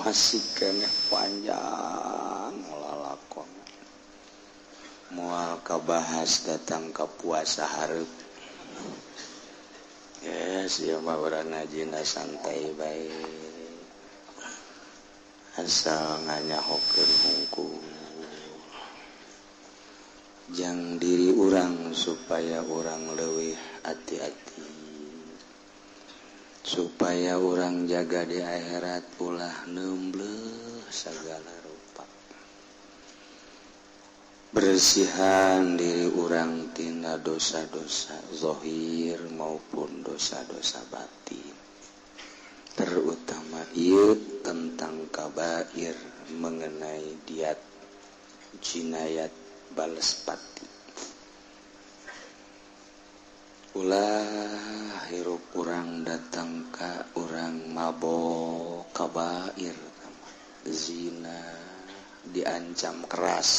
masih keneh panjang lalakon moal kabahas datang ke puasa hareup yes ieu mah urang ngajina santai bae asal nganyahokeun hungkul jang diri urang supaya urang leuwih hati-hati supaya orang jaga di akhirat ulah nembleh segala rupa bersihan diri orang tina dosa-dosa zahir maupun dosa-dosa batin terutama ieu tentang kabair mengenai diat jinayat balas pati ulah hirup urang datang ka urang mabok kabair zina diancam keras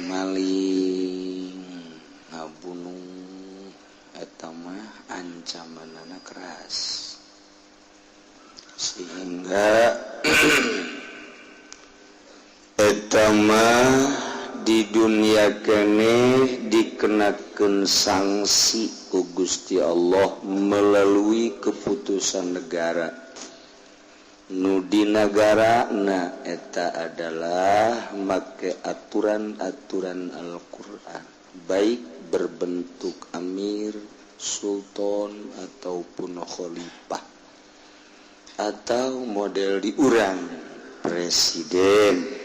maling ngabunuh eta mah ancamanna keras sehingga eta mah di dunia kene dikenakeun sanksi ku Gusti Allah melalui keputusan negara nu di nagarana eta adalah make aturan-aturan Al-Qur'an baik berbentuk amir, sultan ataupun khalifah atau model di urang presiden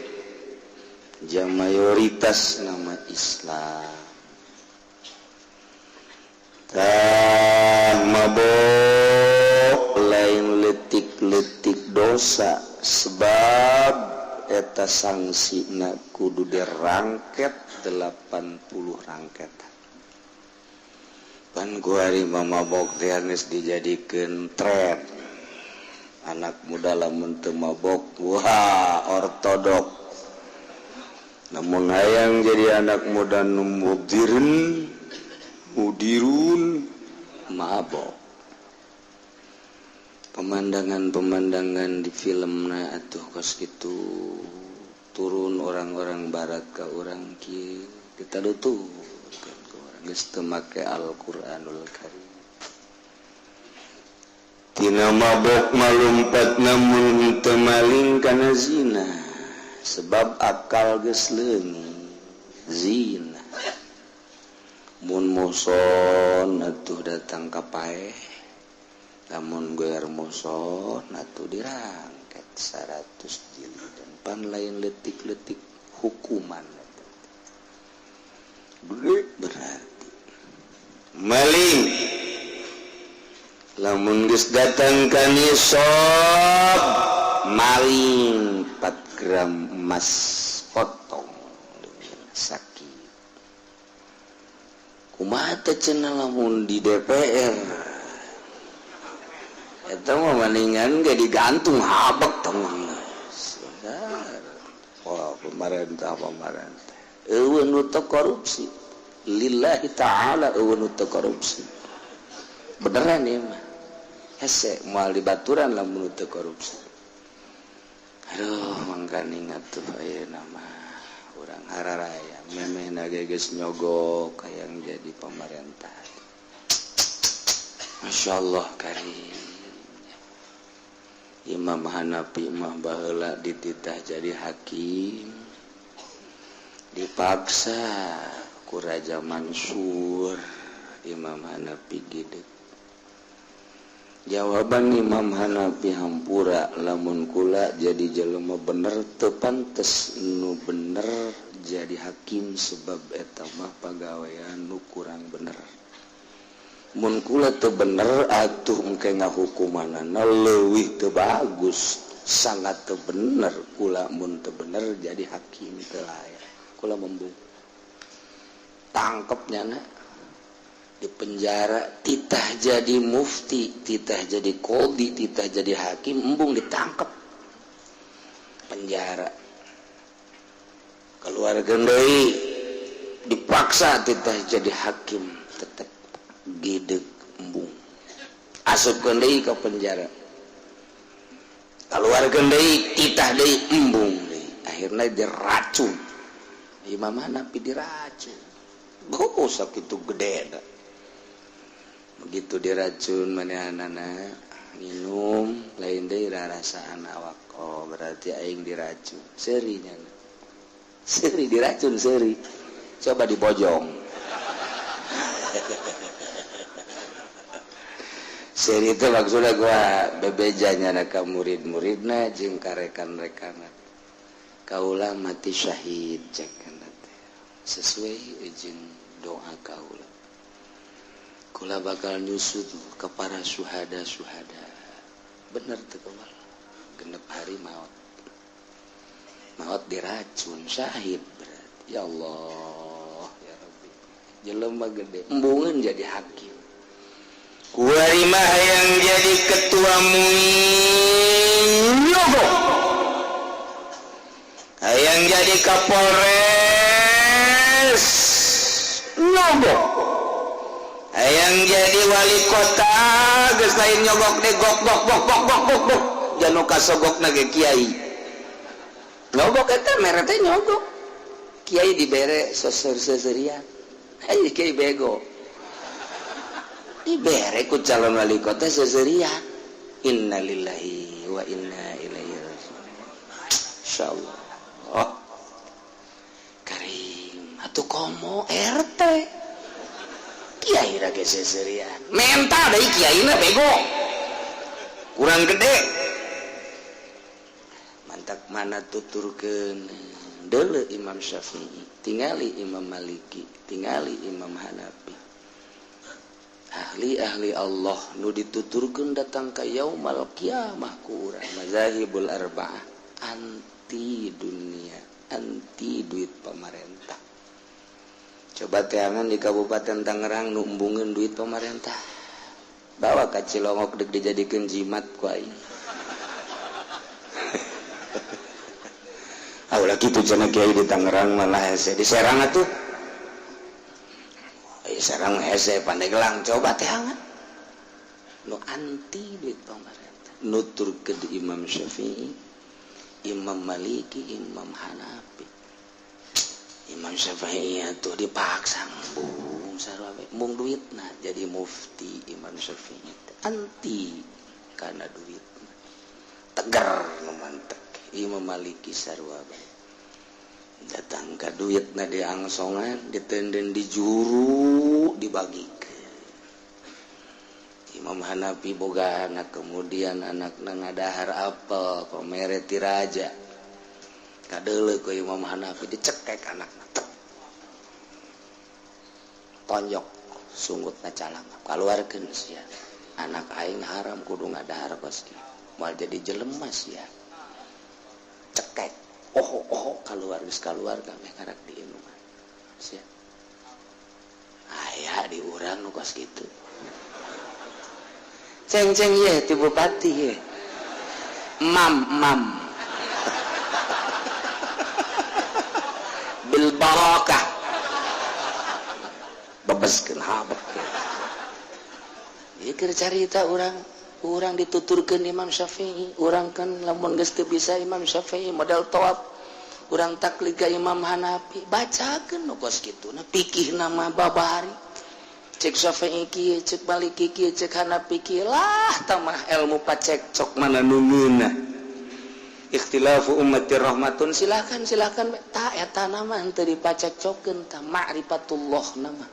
yang mayoritas nama Islam tah mabok lain letik-letik dosa sebab eta sangsina kudu dirangket 80 rangket pan kuari mabok teh geus dijadikeun tren anak muda lamun teu mabok wah ortodok namun hayang jadi anak muda mudirun mabok pemandangan di filmna atuh kos kitu turun orang-orang barat ke orang kieu kita dutukeun ka urang geus teu make Al-Qur'anul Karim tina mabok malumpat namun teu maling kana zina sebab akal geus leungit zina mun muson atuh datang ka paeh lamun goer muson atuh dirangket 100 jilid dan pan lain letik-letik hukuman berarti maling lamun geus datang ka nisab maling 4 gram emas potong dengan sakit kumaha teh cenah lamun di DPR eta mah maningan ge digantung habek temen wah pemerintah eueuh nu teu korupsi lillahi ta'ala eueuh nu teu korupsi beneran ieu mah hese moal dibaturan lamun nu teu korupsi. Aduh, mangkani ngatuh ayeuna mah urang hararaya memehna geus nyogok hayang jadi pemerintah. Masyaallah karim. Imam Hanafi mah baheula dititah jadi hakim. Dipaksa ku Raja Mansur Imam Hanafi gideg. Jawaban Imam Hanafi hampura lamun kula jadi jelema bener teu pantes nu bener jadi hakim sebab eta mah pagawean nu kurang bener. Mun kula teu bener atuh engke ngahukumanana leuwih teu bagus, sangat teu bener kula mun teu bener jadi hakim teu layak. Kula membung. Tangkep nyana di penjara, titah jadi mufti, titah jadi qadhi, titah jadi hakim, embung ditangkap penjara keluar deui dipaksa titah jadi hakim tetep gideg embung asupkeun deui ka penjara keluarkan deui titah deui embung deui akhirna diracun Imam Hanafi diracun gosok itu gede da. Begitu diracun manehanana minum lain deui rarasaan awak oh berarti aing diracun seurinya seuri diracun seuri coba dibojong seri itu maksudnya gua bebejanya ka murid-muridna jeung ka rekan-rekanna kaula mati syahid cekan sesuai jeung doa kaula kula bakal nyusud ke para syuhada bener teu kamal genep hari maut diracun syahid berarti ya Allah ya Rabbi jelema gede embungeun jadi hakim kuari mah yang jadi ketua MUI nyogok hayang jadi Kapolres nyogok hayang jadi wali kota geus lain nyogok deh gok janu kasogokna ge kiai nyogok eta mere teh nyogok kiai dibere seserian ai kiai bego dibere ku calon wali kota seserian innalillahi wa inna ilaihi raji'un insyaallah oh karim atuh komo RT kiai ra ge seserian mental deui kiaina bego kurang gede mantak mana tuturkeun deuleu Imam Syafi'i tingali Imam Maliki tingali Imam Hanafi ahli-ahli Allah nu dituturkeun datang ka yaumul kiamah ku urang mazahibul arba'ah anti dunia anti duit pemerintah coba teangan di Kabupaten Tangerang nu embungeun duit pemerintah bawa ka Cilongok deuk dijadikeun jimat ku aing ulah kitu cenah kiai di Tangerang malah hese di Serang atuh Serang hese Pandeglang coba teh hangat nu anti duit pemerintah nuturkeun Imam Syafi'i Imam Maliki Imam Hanafi Imam Syafi'i atuh dipaksa embung sarua embung duitna jadi mufti Imam Syafi'i anti kana duit tegar nu mantep Imam Maliki sarua datang ke duitna diangsongan ditenden di juru dibagikeun Imam Hanafi boga anak kemudian anakna ngadahar apel pamere ti raja kadeuleu ku Imam Hanafi dicekek anakna tonjok sungutna calang kaluarkeun sia anak aing haram kudu ngadahar kos kieu moal jadi jelema sia cekek oh keluar kabeh karak di inuman sia aya di urang nu kos kitu ceng-ceng ye ti bupati ye mam bil barakah bebeskeun habek ieu keur carita urang dituturkeun Imam Syafi'i urang kan lamun geus teu bisa Imam Syafi'i modal tawaf urang taklid ka Imam Hanafi bacakeun nu kos kituna fikih nama babari cek Syafi'i kieu cek Maliki kieu cek Hanafi kieu lah tamah ilmu pacekcok mana nungeunna ikhtilafu ummati rahmatun silakan ta eta nama henteu dipacekcokeun ta ma'rifatullah nama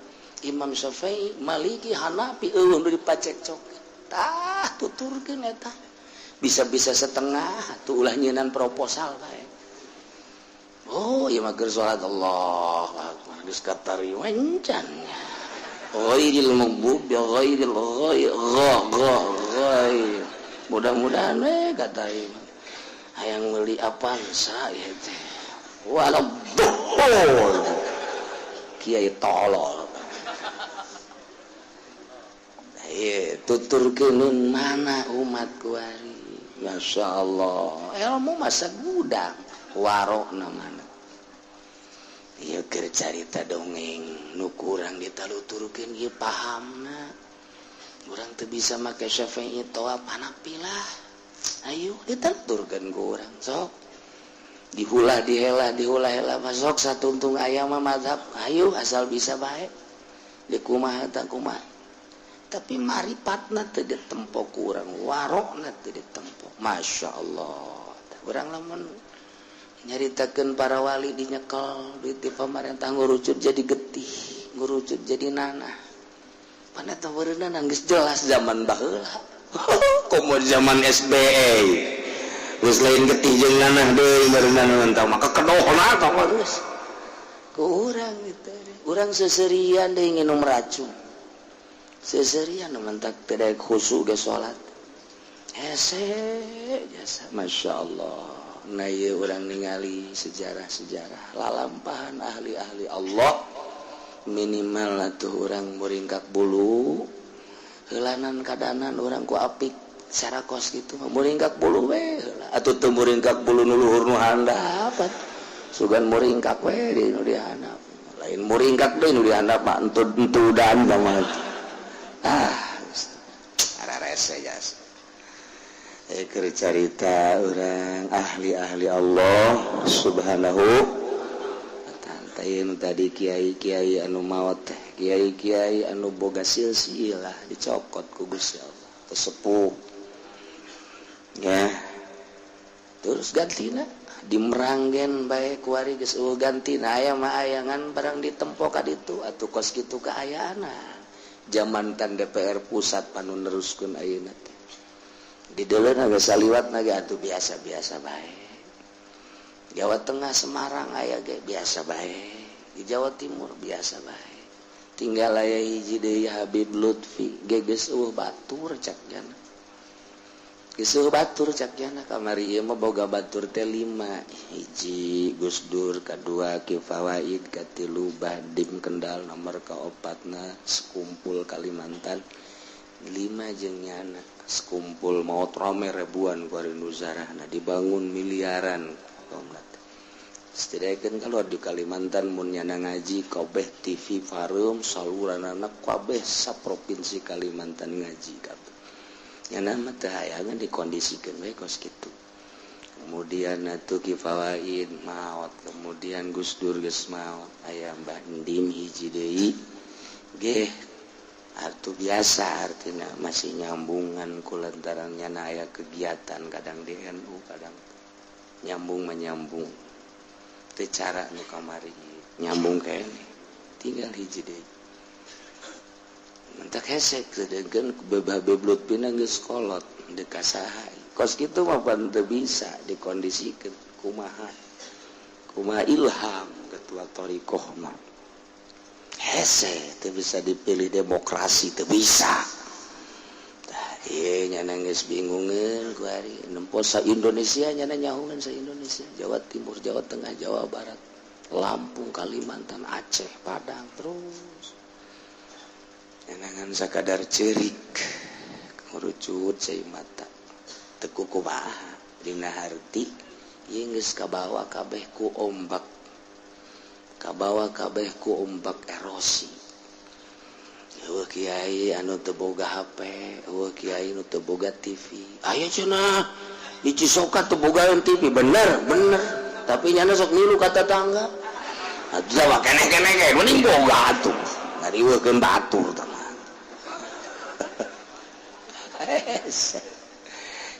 Imam Syafi'i Maliki Hanafi eueuh nu dipacekcokeun tah tuturkeun eta bisa-bisa setengah atuh ulah nyeunan proposal bae oh ieu mah keur salat Allahu akbar geus katari wancannya ghairil maghdubi ghairil ghair mudah-mudahan we kata ieu hayang meuli Avanza ieu teh waladhdallin kiai tolol tuturkeun mana umat kuari Masya Allah ilmu masa gudang warokna mana ieu keur carita dongeng nu kurang ditaluturkeun ieu pahamna urang teu bisa make Syafi'i tawaf Hanafi lah Ayo ditenturkan ke orang sok dihula masuk satu untung ayam mazhab ayo asal bisa baik di kumaha tapi maripatna teu ditempo kurang warokna teu ditempo Masya Allah urang lamun nyaritakeun para wali dinyekel duit di pamarentah ngurucut jadi getih ngurucut jadi nanah paneta weureunna nangis jelas zaman baheula komo zaman SBA geus lain getih jeung nanah deui bareunna mentang maka kedohna tong geus ku urang gitu urang seserian deui nginum racun seserian mentak teu daek khusyuk ge salat hese jasa Masya Allah nah ieu urang ningali sejarah-sejarah lalampahan ahli-ahli Allah minimal atuh urang muringkak bulu heulanan kadanan urang ku apik secara kos gitu muringkak bulu we atuh teu muringkak bulu nu luhur nu handap sugan muringkak we di nu dihandap lain muringkak deui nu dihandap mah entud-entudan mah ara rese jas keur carita urang ahli-ahli Allah subhanahu tayun tadi kiai-kiai anu maot teh kiai-kiai anu boga silsilah dicokot ku Gusti Allah sepuh ya terus gantina dimeranggen bae kuari geus gantina aya mah ayangan barang ditempo ka ditu atuh kos kitu kaayaana zaman kan DPR pusat panu neruskeun ayeuna teh di deuleuna geus saliwatna ge atuh biasa-biasa bae Jawa Tengah Semarang aya ge biasa bae di Jawa Timur biasa bae tinggal aya hiji deui Habib Lutfi ge geus batur cak jana geus batur cak jana kamari ieu mah boga batur teh 5 hiji Gus Dur kadua Ki Fawaid katilu Badim Kendal nomor kaopatna sekumpul Kalimantan 5 jeung nyana sekumpul maot rame ribuan ku ari nuzarahna dibangun miliaran setidaknya kalau di Kalimantan mun nyana ngaji kabeh TV Farum saluranana kabeh saprovinsi Kalimantan ngaji kabeh nyana mah teu hayangan dikondisikeun we kos kitu kemudian atuh Ki Fawaid maot kemudian Gus Dur geus maot aya Mbah Ndim hiji deui ge atuh biasa artina masih nyambungan kulantaran nyana aya kegiatan kadang di NU kadang nyambung menyambung teu cara nu kamari nyambung kene tinggal hiji deui mentak hesek sedengkeun bebah-beblot pina geus kolot deuk ka saha kos kitu mah pan teu bisa dikondisikeun kumaha ilham ketua thariqah mah hese teu bisa dipilih demokrasi teu bisa nyana geus bingungeun ku ari nempo sa Indonesia nyana nyahungan sa Indonesia Jawa Timur Jawa Tengah Jawa Barat Lampung Kalimantan Aceh Padang terus nyanangan sakadar cerik ngurucut cai mata teu kumaha dina harti ieu geus kabawa kabeh ku ombak erosi kiai anu teu boga HP kiai anu teu boga TV aya cenah di Cisoka teu boga TV bener tapi nyana sok nilu ka tetangga atuh jawa keneh-keneh ge mending boga atuh ngariweukeun batur teman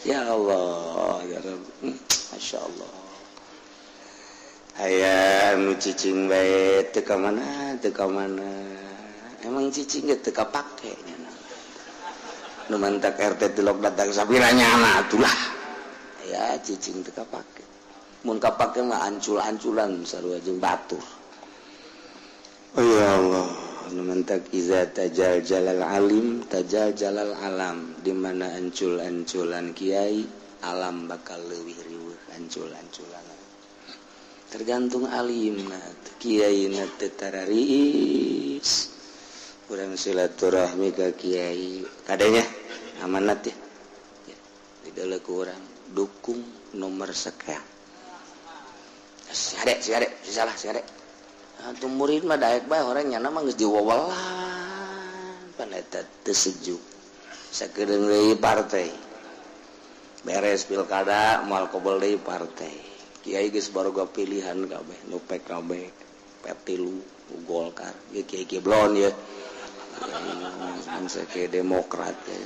ya Allah ya Rabb Masya Allah aya anu cicing bae teu ka mana emang cicing ge teu kapake nya nu mantak RT tilok datang sapiranya atulah ya cicing teu kapake mun kapake mah ancul-anculan sarua jeung batur oh ya Allah nu mantak iza tajal jalal alim tajal jalal alam di mana ancul-anculan kiai alam bakal leuwih riweuh ancul-anculan tergantung alimna kiaina teu tarariis urang silaturahmi ka kiai kadenya amanat ya di dalam kurang dukung nomor sekian si adek salah si adek atuh murid mah daek bae orang nyana mah geus diwawalan pan eta teu sejuk sakedeung deui partai beres pilkada moal kobol deui partai kiai geus baroga pilihan kabeh nu PKB Petilu Golkar ieu kiai blon ya bangsa ke Demokrat ya.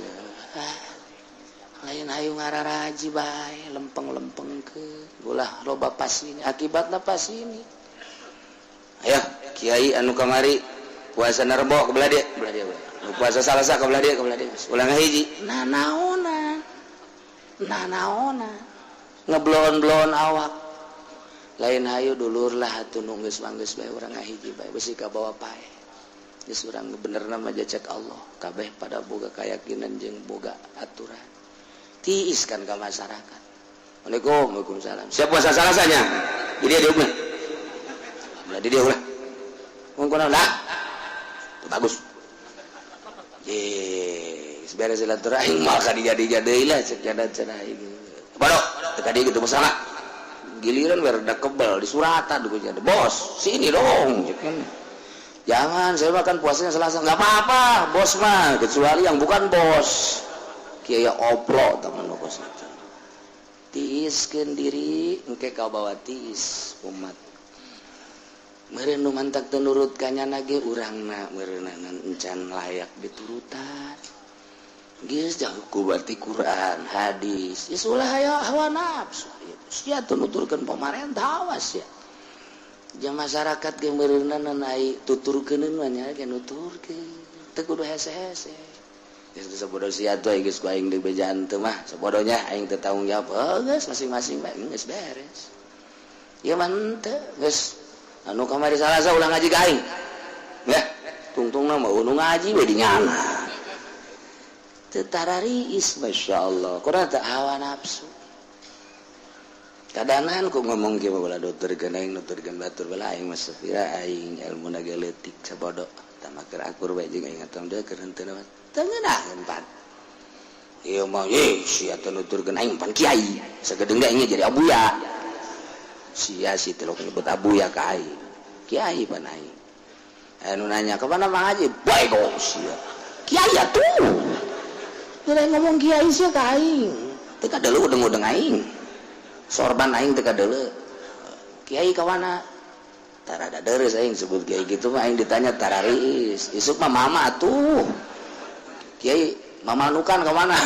Lain hayu ngararaji bae lempeng-lempeng ke ulah loba pas ini akibatna pas ini aya kiai anu kamari puasa Rebo ke belah dia puasa Salasa ke belah dia ulang hiji nah naona ngeblon-blon awak lain hayu dulur lah atuh nu geus manggeus bae urang ngahiji bae besi ka bawa pae geus urang benerna mah cek Allah kabeh pada boga keyakinan jeung boga aturan tiiskan ke masyarakat. Waalaikumsalam. Siap puasa Salasanya? Jadi dia ulah. Berarti dia ulah. Mungkin lah. Bagus. Beres silaturahim maka dijadi-jadi lah cenah ieu. Bodoh, teka dia gitu masalah. Giliran werda kebal di suratan ku jadi. Bos, sini dong. Jangan saya makan puasanya Selasa enggak apa-apa, bos mah, kecuali yang bukan bos. Kiai oplo teman lo kosita tiiskeun diri engke ka bawa tiis umat meureun nu mantak teu nurut ka nyana ge urangna meureunana encan layak diturutan geus jauh ku berarti Quran hadis geus ulah aya hawa nafsu sia teu nuturkeun pamarentah awas ya jeung masyarakat ge meureunana naik tuturkeun mah nya ge nuturkeun teu kudu hese-hese sebodoh sia tuh geus ku aing deui bejaan teu mah sebodohnya aing teu tanggung jawab geus masing-masing bae geus beres ieu mah henteu geus anu kamari Salasa ulah ngaji ka aing ya tungtungna mah nu ngaji we di nyana teu tarariis masyaallah kurang teu hawa nafsu kadanan ku ngomong kieu bae nuturkeun aing nuturkeun batur bala aing mah sapira aing ilmuna ge leutik sabodo tama keur akur bae jeung aing atom deuk keur henteu naon tengenaheun pan ieu mah sia teu nuturkeun aing pan kiai sagedeng aing jadi abuya sia si teu nyebut abuya ka aing kiai pan aing anu nanya ka mana Mang Haji bae go sia kiai atuh teu ngomong kiai sia ka aing teu kadeuleu udeng-udeng aing sorban aing teu kadeuleu kiai ka mana tarada deres aing sebut kiai gitu mah aing ditanya tarariis isuk mah mama atuh kiai mamanukan ke mana